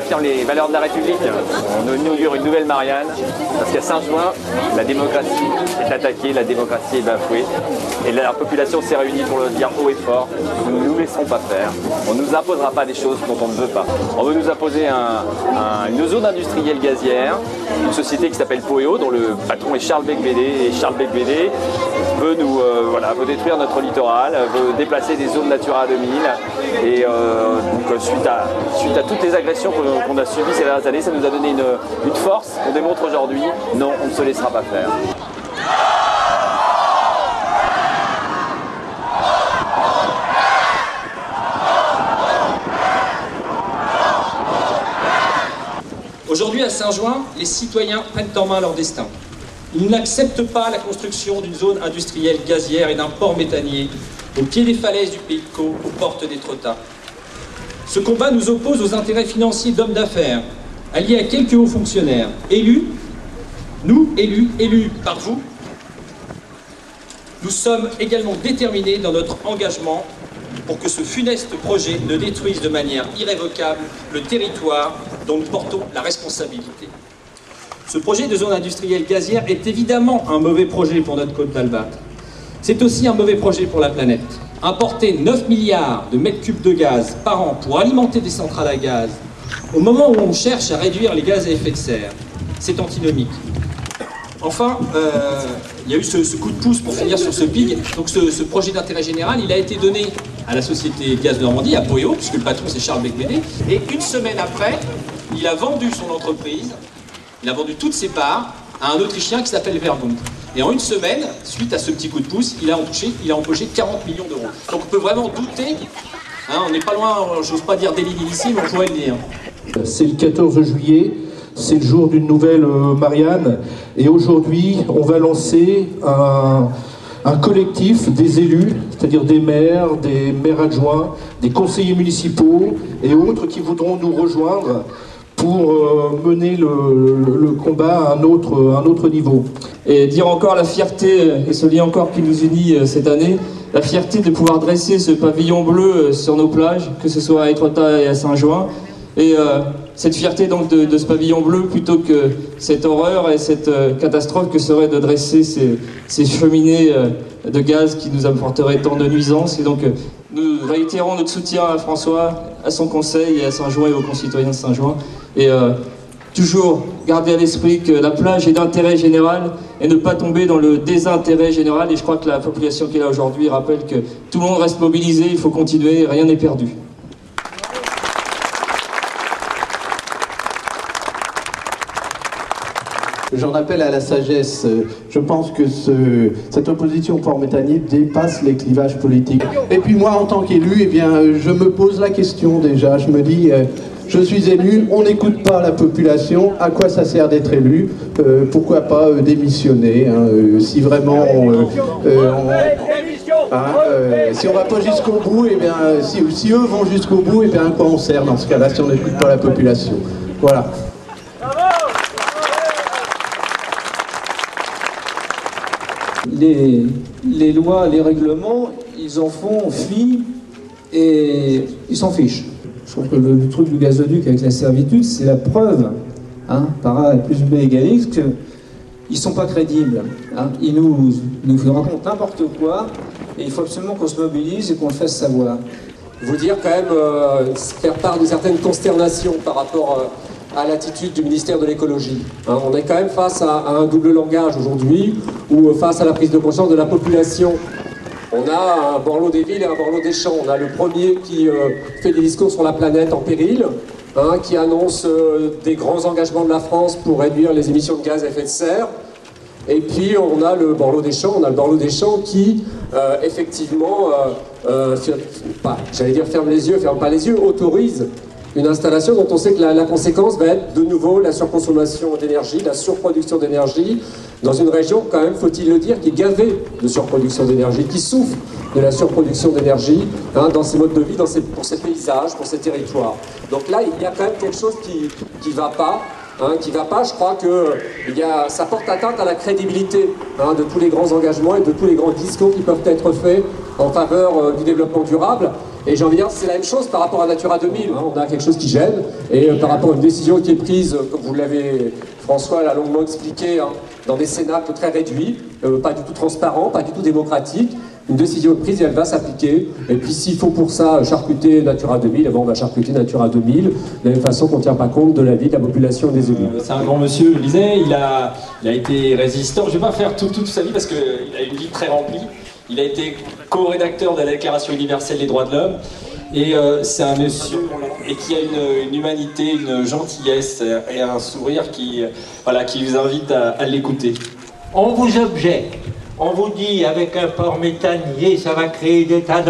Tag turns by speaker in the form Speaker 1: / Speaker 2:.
Speaker 1: réaffirme les valeurs de la République. On inaugure une nouvelle Marianne, parce qu'à Saint-Jouin, la démocratie est attaquée, la démocratie est bafouée. Et la population s'est réunie pour le dire haut et fort. Nous ne nous laisserons pas faire. On ne nous imposera pas des choses dont on ne veut pas. On veut nous imposer une zone industrielle gazière, une société qui s'appelle Poeo, dont le patron est Charles Becbédé. Et Charles Becbédé veut veut détruire notre littoral, veut déplacer des zones Natura 2000. Et donc suite à toutes les agressions qu'on a subies ces dernières années, ça nous a donné une force. On démontre aujourd'hui, non, on ne se laissera pas faire.
Speaker 2: Aujourd'hui, à Saint-Jouin, les citoyens prennent en main leur destin. Ils n'acceptent pas la construction d'une zone industrielle gazière et d'un port méthanier au pied des falaises du Pays de Caux, aux portes d'Étretat. Ce combat nous oppose aux intérêts financiers d'hommes d'affaires, alliés à quelques hauts fonctionnaires, élus, nous, élus par vous. Nous sommes également déterminés dans notre engagement pour que ce funeste projet ne détruise de manière irrévocable le territoire dont nous portons la responsabilité. Ce projet de zone industrielle gazière est évidemment un mauvais projet pour notre côte d'Albat. C'est aussi un mauvais projet pour la planète. Importer 9 milliards de mètres cubes de gaz par an pour alimenter des centrales à gaz, au moment où on cherche à réduire les gaz à effet de serre, c'est antinomique. Enfin, il y a eu ce coup de pouce pour finir sur ce PIG. Donc ce projet d'intérêt général, il a été donné à la société Gaz de Normandie, à Poeo, puisque le patron c'est Charles Becbédé. Et une semaine après, il a vendu son entreprise, il a vendu toutes ses parts à un Autrichien qui s'appelle Verbund. Et en une semaine, suite à ce petit coup de pouce, il a empoché 40 millions d'euros. Donc on peut vraiment douter, hein, on n'est pas loin, j'ose pas dire délit d'illicite, mais on pourrait le dire.
Speaker 3: C'est le 14 juillet. C'est le jour d'une nouvelle Marianne, et aujourd'hui on va lancer un collectif des élus, c'est-à-dire des maires adjoints, des conseillers municipaux et autres qui voudront nous rejoindre pour mener le combat à un autre niveau.
Speaker 4: Et dire encore la fierté, et ce lien encore qui nous unit cette année, la fierté de pouvoir dresser ce pavillon bleu sur nos plages, que ce soit à Étretat et à Saint-Jouin. Et cette fierté donc de ce pavillon bleu plutôt que cette horreur et cette catastrophe que serait de dresser ces cheminées de gaz qui nous apporteraient tant de nuisances. Et donc nous réitérons notre soutien à François, à son conseil et à Saint-Jouin et aux concitoyens de Saint-Jouin. Et toujours garder à l'esprit que la plage est d'intérêt général et ne pas tomber dans le désintérêt général. Et je crois que la population qui est là aujourd'hui rappelle que tout le monde reste mobilisé, il faut continuer, rien n'est perdu.
Speaker 5: J'en appelle à la sagesse. Je pense que cette opposition au port méthanier dépasse les clivages politiques. Et puis moi, en tant qu'élu, eh bien, je me pose la question déjà. Je me dis, je suis élu, on n'écoute pas la population. À quoi ça sert d'être élu? Pourquoi pas démissionner, hein, si vraiment si on va pas jusqu'au bout, eh bien, si eux vont jusqu'au bout, eh bien, à quoi on sert dans ce cas-là si on n'écoute pas la population? Voilà.
Speaker 6: Les lois, les règlements, ils en font fi et ils s'en fichent. Je trouve que le truc du gazoduc avec la servitude, c'est la preuve, hein, par A plus B égale X, qu'ils ne sont pas crédibles. Hein. Ils nous racontent n'importe quoi et il faut absolument qu'on se mobilise et qu'on le fasse savoir.
Speaker 7: Vous dire quand même, faire part de certaines consternations par rapport à l'attitude du ministère de l'écologie. Hein, on est quand même face à un double langage aujourd'hui, ou face à la prise de conscience de la population. On a un Borloo des villes et un Borloo des champs. On a le premier qui fait des discours sur la planète en péril, hein, qui annonce des grands engagements de la France pour réduire les émissions de gaz à effet de serre. Et puis on a le Borloo des champs, qui effectivement, j'allais dire ferme les yeux, ferme pas les yeux, autorise une installation dont on sait que la conséquence va être de nouveau la surconsommation d'énergie, la surproduction d'énergie, dans une région, quand même, faut-il le dire, qui est gavée de surproduction d'énergie, qui souffre de la surproduction d'énergie, hein, dans ses modes de vie, pour ses paysages, pour ses territoires. Donc là, il y a quand même quelque chose qui va pas. Je crois que ça porte atteinte à la crédibilité, hein, de tous les grands engagements et de tous les grands discours qui peuvent être faits en faveur du développement durable. Et j'ai envie de dire, c'est la même chose par rapport à Natura 2000. Hein. On a quelque chose qui gêne, et par rapport à une décision qui est prise, comme vous l'avez, François l'a longuement expliqué, hein, dans des cénacles très réduits, pas du tout transparents, pas du tout démocratiques. Une décision est prise et elle va s'appliquer. Et puis s'il faut pour ça charcuter Natura 2000, eh ben, on va charcuter Natura 2000, de la même façon qu'on ne tient pas compte de la vie de la population et des élus.
Speaker 8: C'est un grand monsieur, je le disais, il a été résistant. Je ne vais pas faire toute sa vie parce qu'il a une vie très remplie. Il a été co-rédacteur de la Déclaration universelle des droits de l'homme. Et c'est un monsieur qui a une humanité, une gentillesse et un sourire qui vous invite à l'écouter.
Speaker 9: On vous objecte, on vous dit avec un port méthanier, ça va créer des tas